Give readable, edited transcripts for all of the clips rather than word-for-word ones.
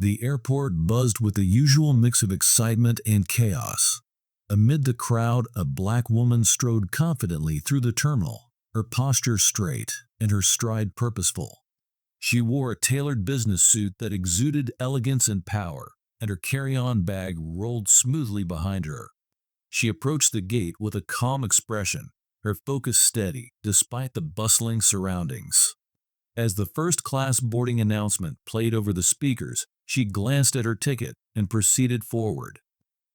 The airport buzzed with the usual mix of excitement and chaos. Amid the crowd, a black woman strode confidently through the terminal, her posture straight and her stride purposeful. She wore a tailored business suit that exuded elegance and power, and her carry-on bag rolled smoothly behind her. She approached the gate with a calm expression, her focus steady despite the bustling surroundings. As the first-class boarding announcement played over the speakers, she glanced at her ticket and proceeded forward.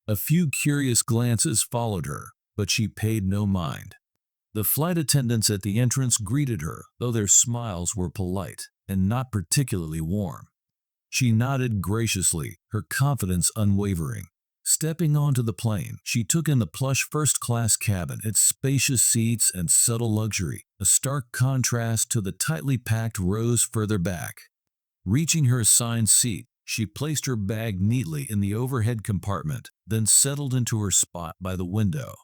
A few curious glances followed her, but she paid no mind. The flight attendants at the entrance greeted her, though their smiles were polite and not particularly warm. She nodded graciously, her confidence unwavering. Stepping onto the plane, she took in the plush first-class cabin, its spacious seats and subtle luxury, a stark contrast to the tightly packed rows further back. Reaching her assigned seat, she placed her bag neatly in the overhead compartment, then settled into her spot by the window.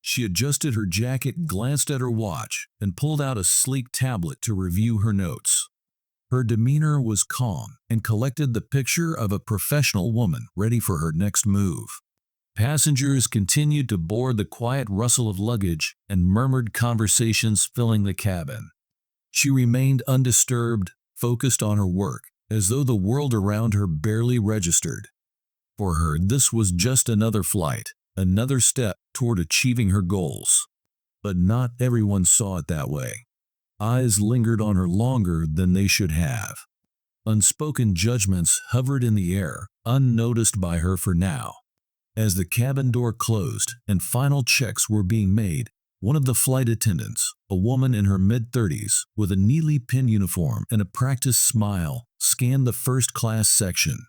She adjusted her jacket, glanced at her watch, and pulled out a sleek tablet to review her notes. Her demeanor was calm and collected the picture of a professional woman ready for her next move. Passengers continued to board, the quiet rustle of luggage and murmured conversations filling the cabin. She remained undisturbed, focused on her work, as though the world around her barely registered. For her, this was just another flight, another step toward achieving her goals. But not everyone saw it that way. Eyes lingered on her longer than they should have. Unspoken judgments hovered in the air, unnoticed by her for now. As the cabin door closed and final checks were being made, one of the flight attendants, a woman in her mid-30s with a neatly pinned uniform and a practiced smile, scanned the first-class section.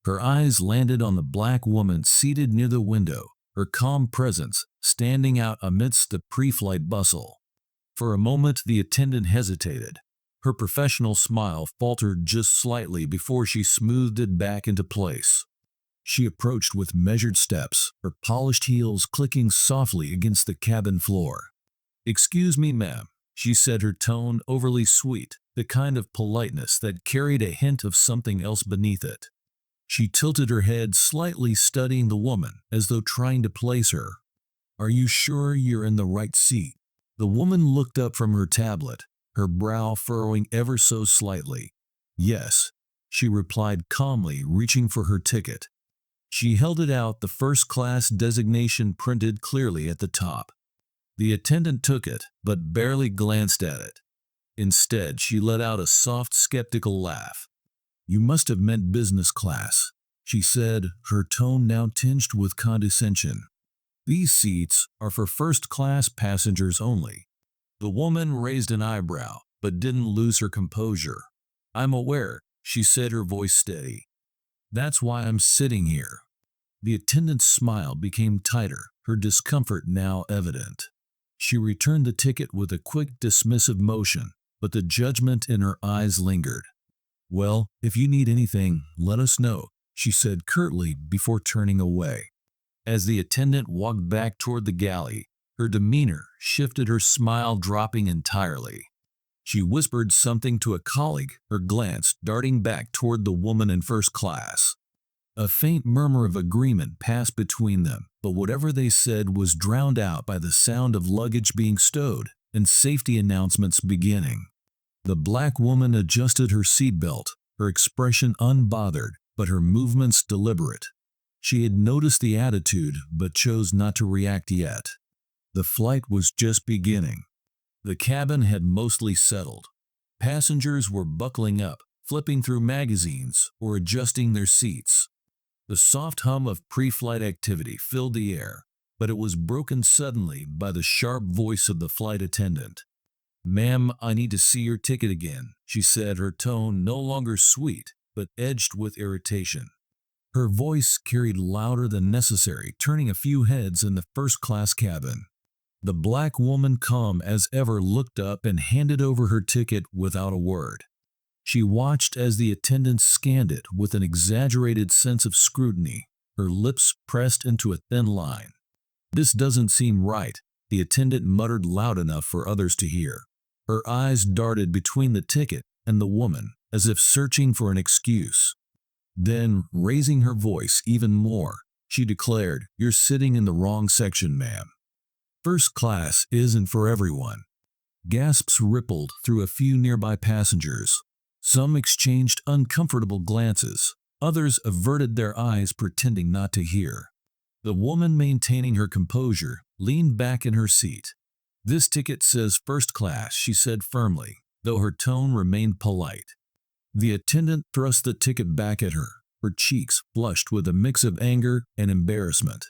Her eyes landed on the black woman seated near the window, her calm presence standing out amidst the pre-flight bustle. For a moment, the attendant hesitated. Her professional smile faltered just slightly before she smoothed it back into place. She approached with measured steps, her polished heels clicking softly against the cabin floor. "Excuse me, ma'am," she said, her tone overly sweet, the kind of politeness that carried a hint of something else beneath it. She tilted her head slightly, studying the woman as though trying to place her. "Are you sure you're in the right seat?" The woman looked up from her tablet, her brow furrowing ever so slightly. "Yes," she replied calmly, reaching for her ticket. She held it out, the first-class designation printed clearly at the top. The attendant took it, but barely glanced at it. Instead, she let out a soft, skeptical laugh. "You must have meant business class," she said, her tone now tinged with condescension. "These seats are for first-class passengers only." The woman raised an eyebrow, but didn't lose her composure. "I'm aware," she said, her voice steady. "That's why I'm sitting here." The attendant's smile became tighter, her discomfort now evident. She returned the ticket with a quick, dismissive motion, but the judgment in her eyes lingered. "Well, if you need anything, let us know," she said curtly before turning away. As the attendant walked back toward the galley, her demeanor shifted, her smile dropping entirely. She whispered something to a colleague, her glance darting back toward the woman in first class. A faint murmur of agreement passed between them, but whatever they said was drowned out by the sound of luggage being stowed and safety announcements beginning. The black woman adjusted her seatbelt, her expression unbothered, but her movements deliberate. She had noticed the attitude, but chose not to react yet. The flight was just beginning. The cabin had mostly settled. Passengers were buckling up, flipping through magazines, or adjusting their seats. The soft hum of pre-flight activity filled the air, but it was broken suddenly by the sharp voice of the flight attendant. "Ma'am, I need to see your ticket again," she said, her tone no longer sweet, but edged with irritation. Her voice carried louder than necessary, turning a few heads in the first-class cabin. The black woman, calm as ever, looked up and handed over her ticket without a word. She watched as the attendant scanned it with an exaggerated sense of scrutiny, her lips pressed into a thin line. "This doesn't seem right," the attendant muttered loud enough for others to hear. Her eyes darted between the ticket and the woman, as if searching for an excuse. Then, raising her voice even more, she declared, "You're sitting in the wrong section, ma'am. First class isn't for everyone." Gasps rippled through a few nearby passengers. Some exchanged uncomfortable glances. Others averted their eyes, pretending not to hear. The woman, maintaining her composure, leaned back in her seat. "This ticket says first class," she said firmly, though her tone remained polite. The attendant thrust the ticket back at her, her cheeks flushed with a mix of anger and embarrassment.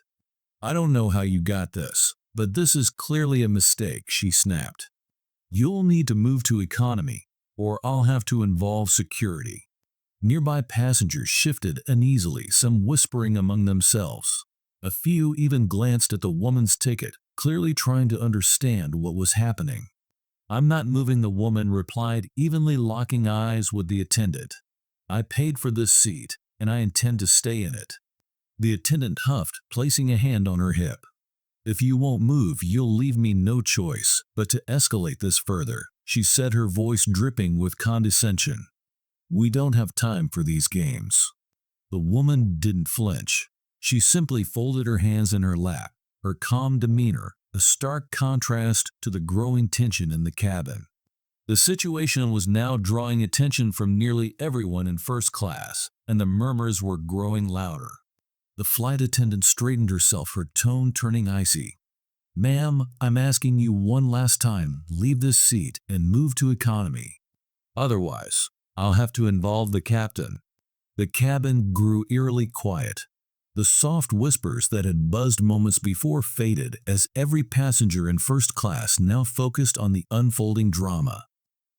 "I don't know how you got this, but this is clearly a mistake," she snapped. "You'll need to move to economy, or I'll have to involve security." Nearby passengers shifted uneasily, some whispering among themselves. A few even glanced at the woman's ticket, clearly trying to understand what was happening. "I'm not moving," the woman replied, evenly locking eyes with the attendant. "I paid for this seat, and I intend to stay in it." The attendant huffed, placing a hand on her hip. "If you won't move, you'll leave me no choice but to escalate this further," she said, her voice dripping with condescension. "We don't have time for these games." The woman didn't flinch. She simply folded her hands in her lap, her calm demeanor a stark contrast to the growing tension in the cabin. The situation was now drawing attention from nearly everyone in first class, and the murmurs were growing louder. The flight attendant straightened herself, her tone turning icy. "Ma'am, I'm asking you one last time, leave this seat and move to economy. Otherwise, I'll have to involve the captain." The cabin grew eerily quiet. The soft whispers that had buzzed moments before faded as every passenger in first class now focused on the unfolding drama.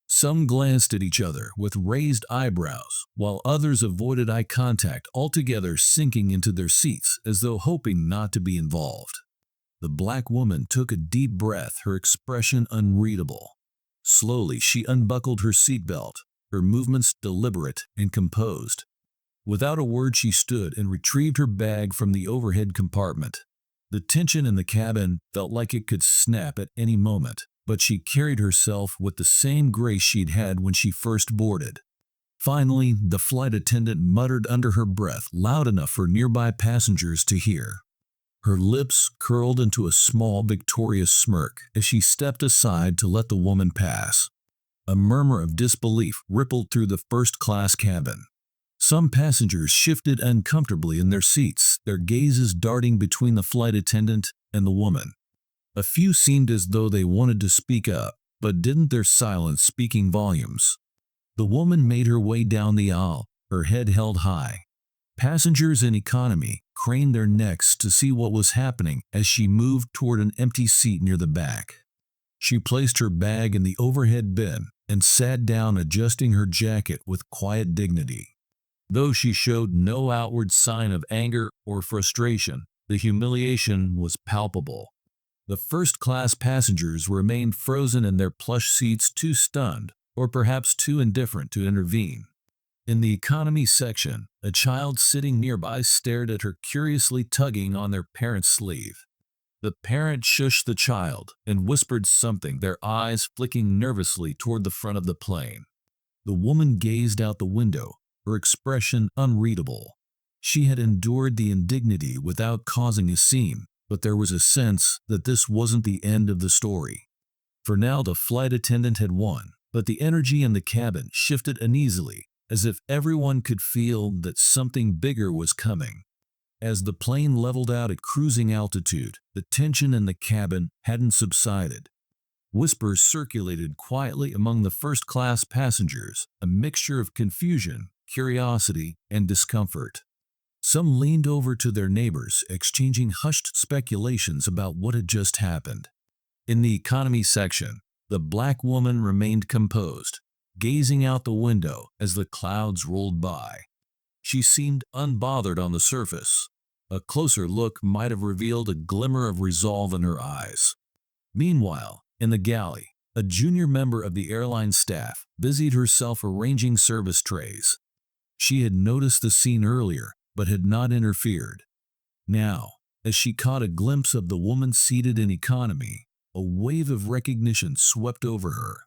Some glanced at each other with raised eyebrows, while others avoided eye contact altogether, sinking into their seats as though hoping not to be involved. The black woman took a deep breath, her expression unreadable. Slowly, she unbuckled her seatbelt, her movements deliberate and composed. Without a word, she stood and retrieved her bag from the overhead compartment. The tension in the cabin felt like it could snap at any moment, but she carried herself with the same grace she'd had when she first boarded. Finally, the flight attendant muttered under her breath, loud enough for nearby passengers to hear. Her lips curled into a small, victorious smirk as she stepped aside to let the woman pass. A murmur of disbelief rippled through the first-class cabin. Some passengers shifted uncomfortably in their seats, their gazes darting between the flight attendant and the woman. A few seemed as though they wanted to speak up, but didn't, their silence speaking volumes. The woman made her way down the aisle, her head held high. Passengers in economy craned their necks to see what was happening as she moved toward an empty seat near the back. She placed her bag in the overhead bin and sat down, adjusting her jacket with quiet dignity. Though she showed no outward sign of anger or frustration, the humiliation was palpable. The first-class passengers remained frozen in their plush seats, too stunned, or perhaps too indifferent to intervene. In the economy section, a child sitting nearby stared at her, curiously tugging on their parent's sleeve. The parent shushed the child and whispered something, their eyes flicking nervously toward the front of the plane. The woman gazed out the window, her expression unreadable. She had endured the indignity without causing a scene, but there was a sense that this wasn't the end of the story. For now, the flight attendant had won, but the energy in the cabin shifted uneasily, as if everyone could feel that something bigger was coming. As the plane leveled out at cruising altitude, the tension in the cabin hadn't subsided. Whispers circulated quietly among the first-class passengers, a mixture of confusion, curiosity, and discomfort. Some leaned over to their neighbors, exchanging hushed speculations about what had just happened. In the economy section, the black woman remained composed, gazing out the window as the clouds rolled by. She seemed unbothered on the surface. A closer look might have revealed a glimmer of resolve in her eyes. Meanwhile, in the galley, a junior member of the airline staff busied herself arranging service trays. She had noticed the scene earlier, but had not interfered. Now, as she caught a glimpse of the woman seated in economy, a wave of recognition swept over her.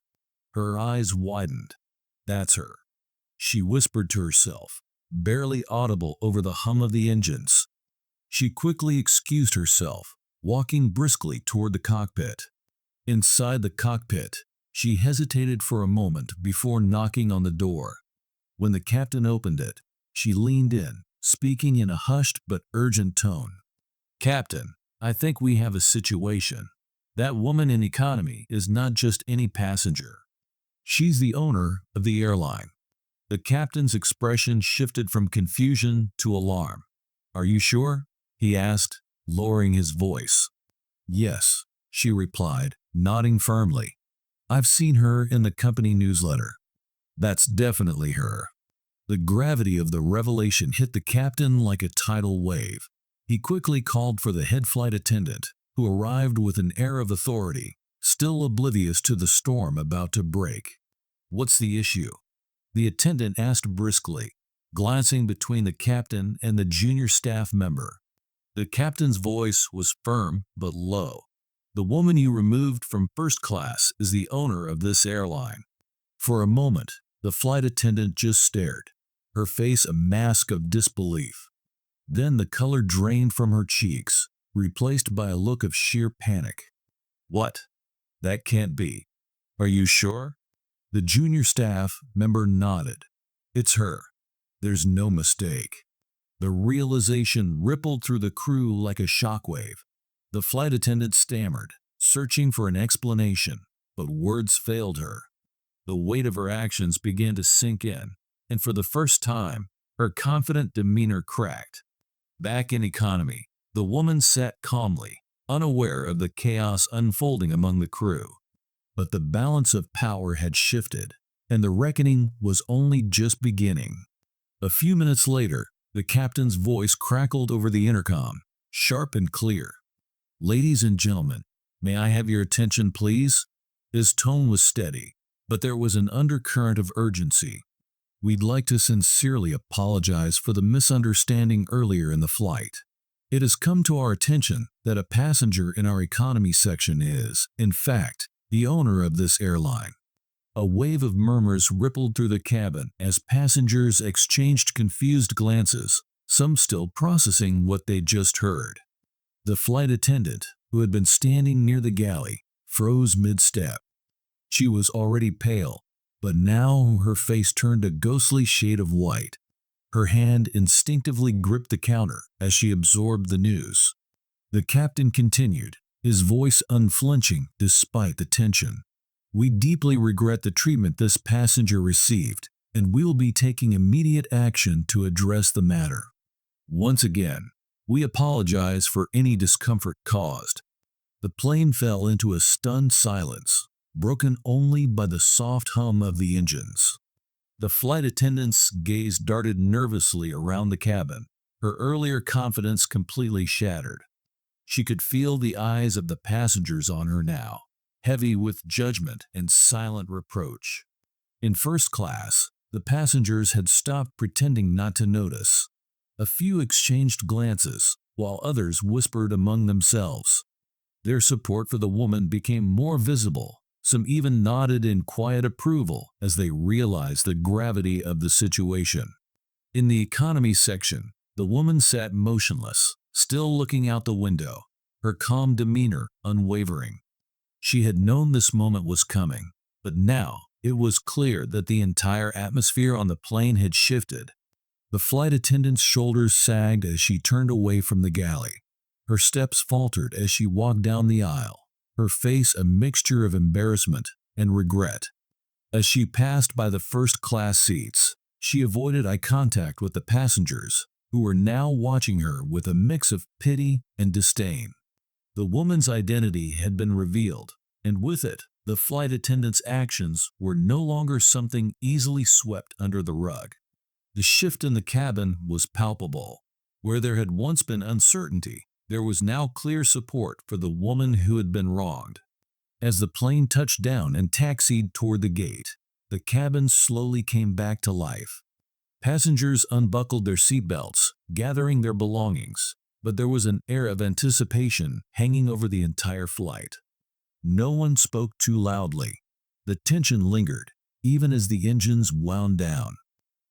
Her eyes widened. "That's her," she whispered to herself. barely audible over the hum of the engines. She quickly excused herself, walking briskly toward the cockpit. Inside the cockpit, she hesitated for a moment before knocking on the door. When the captain opened it, she leaned in, speaking in a hushed but urgent tone. "Captain, I think we have a situation. That woman in economy is not just any passenger. She's the owner of the airline." The captain's expression shifted from confusion to alarm. "Are you sure?" he asked, lowering his voice. "Yes," she replied, nodding firmly. "I've seen her in the company newsletter." "That's definitely her." The gravity of the revelation hit the captain like a tidal wave. He quickly called for the head flight attendant, who arrived with an air of authority, still oblivious to the storm about to break. "What's the issue?" the attendant asked briskly, glancing between the captain and the junior staff member. The captain's voice was firm but low. "The woman you removed from first class is the owner of this airline." For a moment, the flight attendant just stared, her face a mask of disbelief. Then the color drained from her cheeks, replaced by a look of sheer panic. "What? That can't be. Are you sure?" The junior staff member nodded. "It's her. There's no mistake." The realization rippled through the crew like a shockwave. The flight attendant stammered, searching for an explanation, but words failed her. The weight of her actions began to sink in, and for the first time, her confident demeanor cracked. Back in economy, the woman sat calmly, unaware of the chaos unfolding among the crew. But the balance of power had shifted, and the reckoning was only just beginning. A few minutes later, the captain's voice crackled over the intercom, sharp and clear. "Ladies and gentlemen, may I have your attention, please?" His tone was steady, but there was an undercurrent of urgency. "We'd like to sincerely apologize for the misunderstanding earlier in the flight. It has come to our attention that a passenger in our economy section is, in fact, the owner of this airline." A wave of murmurs rippled through the cabin as passengers exchanged confused glances, some still processing what they'd just heard. The flight attendant, who had been standing near the galley, froze mid-step. She was already pale, but now her face turned a ghostly shade of white. Her hand instinctively gripped the counter as she absorbed the news. The captain continued, his voice unflinching despite the tension. "We deeply regret the treatment this passenger received, and we'll be taking immediate action to address the matter. Once again, we apologize for any discomfort caused." The plane fell into a stunned silence, broken only by the soft hum of the engines. The flight attendant's gaze darted nervously around the cabin, her earlier confidence completely shattered. She could feel the eyes of the passengers on her now, heavy with judgment and silent reproach. In first class, the passengers had stopped pretending not to notice. A few exchanged glances, while others whispered among themselves. Their support for the woman became more visible. Some even nodded in quiet approval as they realized the gravity of the situation. In the economy section, the woman sat motionless, still looking out the window, her calm demeanor unwavering. She had known this moment was coming, but now it was clear that the entire atmosphere on the plane had shifted. The flight attendant's shoulders sagged as she turned away from the galley. Her steps faltered as she walked down the aisle, her face a mixture of embarrassment and regret. As she passed by the first-class seats, she avoided eye contact with the passengers, who were now watching her with a mix of pity and disdain. The woman's identity had been revealed, and with it, the flight attendant's actions were no longer something easily swept under the rug. The shift in the cabin was palpable. Where there had once been uncertainty, there was now clear support for the woman who had been wronged. As the plane touched down and taxied toward the gate, the cabin slowly came back to life. Passengers unbuckled their seatbelts, gathering their belongings, but there was an air of anticipation hanging over the entire flight. No one spoke too loudly. The tension lingered, even as the engines wound down.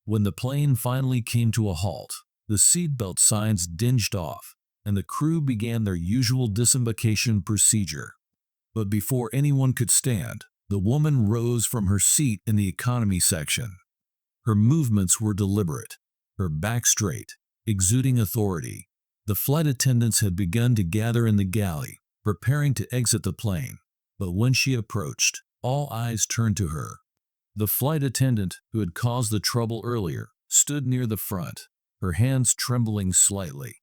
When the plane finally came to a halt, the seatbelt signs dinged off, and the crew began their usual disembarkation procedure. But before anyone could stand, the woman rose from her seat in the economy section. Her movements were deliberate, her back straight, exuding authority. The flight attendants had begun to gather in the galley, preparing to exit the plane. But when she approached, all eyes turned to her. The flight attendant, who had caused the trouble earlier, stood near the front, her hands trembling slightly.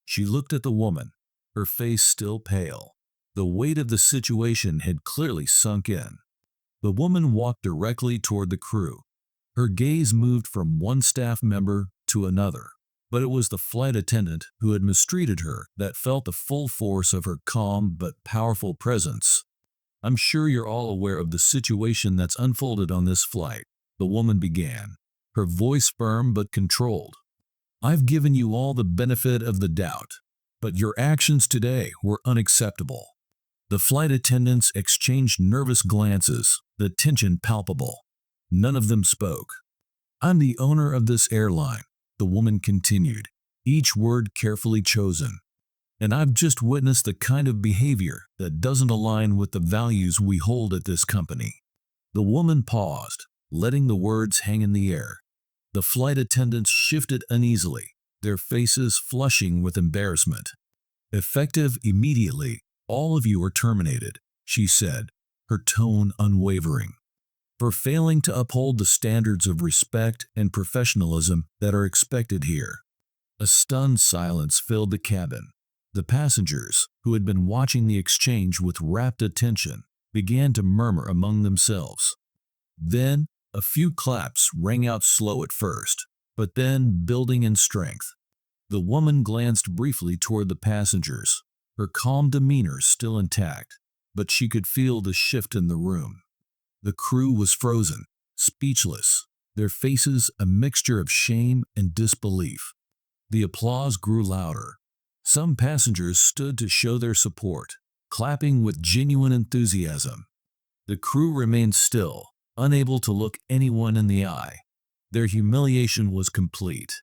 She looked at the woman, her face still pale. The weight of the situation had clearly sunk in. The woman walked directly toward the crew. Her gaze moved from one staff member to another, but it was the flight attendant who had mistreated her that felt the full force of her calm but powerful presence. "I'm sure you're all aware of the situation that's unfolded on this flight," the woman began, her voice firm but controlled. "I've given you all the benefit of the doubt, but your actions today were unacceptable." The flight attendants exchanged nervous glances, the tension palpable. None of them spoke. "I'm the owner of this airline," the woman continued, each word carefully chosen. "And I've just witnessed the kind of behavior that doesn't align with the values we hold at this company." The woman paused, letting the words hang in the air. The flight attendants shifted uneasily, their faces flushing with embarrassment. "Effective immediately, all of you are terminated," she said, her tone unwavering, "for failing to uphold the standards of respect and professionalism that are expected here." A stunned silence filled the cabin. The passengers, who had been watching the exchange with rapt attention, began to murmur among themselves. Then, a few claps rang out, slow at first, but then building in strength. The woman glanced briefly toward the passengers, her calm demeanor still intact, but she could feel the shift in the room. The crew was frozen, speechless, their faces a mixture of shame and disbelief. The applause grew louder. Some passengers stood to show their support, clapping with genuine enthusiasm. The crew remained still, unable to look anyone in the eye. Their humiliation was complete.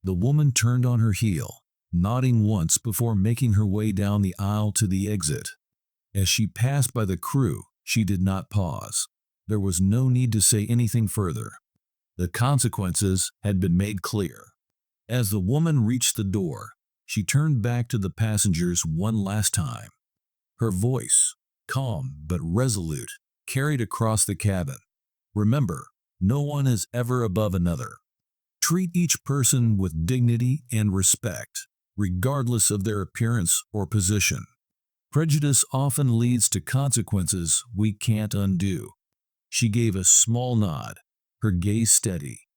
The woman turned on her heel, nodding once before making her way down the aisle to the exit. As she passed by the crew, she did not pause. There was no need to say anything further. The consequences had been made clear. As the woman reached the door, she turned back to the passengers one last time. Her voice, calm but resolute, carried across the cabin. "Remember, no one is ever above another. Treat each person with dignity and respect, regardless of their appearance or position. Prejudice often leads to consequences we can't undo." She gave a small nod, her gaze steady.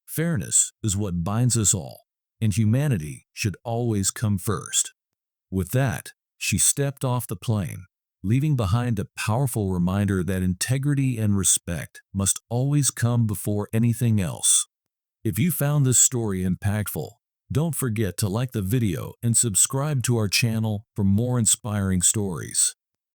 "Fairness is what binds us all, and humanity should always come first." With that, she stepped off the plane, leaving behind a powerful reminder that integrity and respect must always come before anything else. If you found this story impactful, don't forget to like the video and subscribe to our channel for more inspiring stories.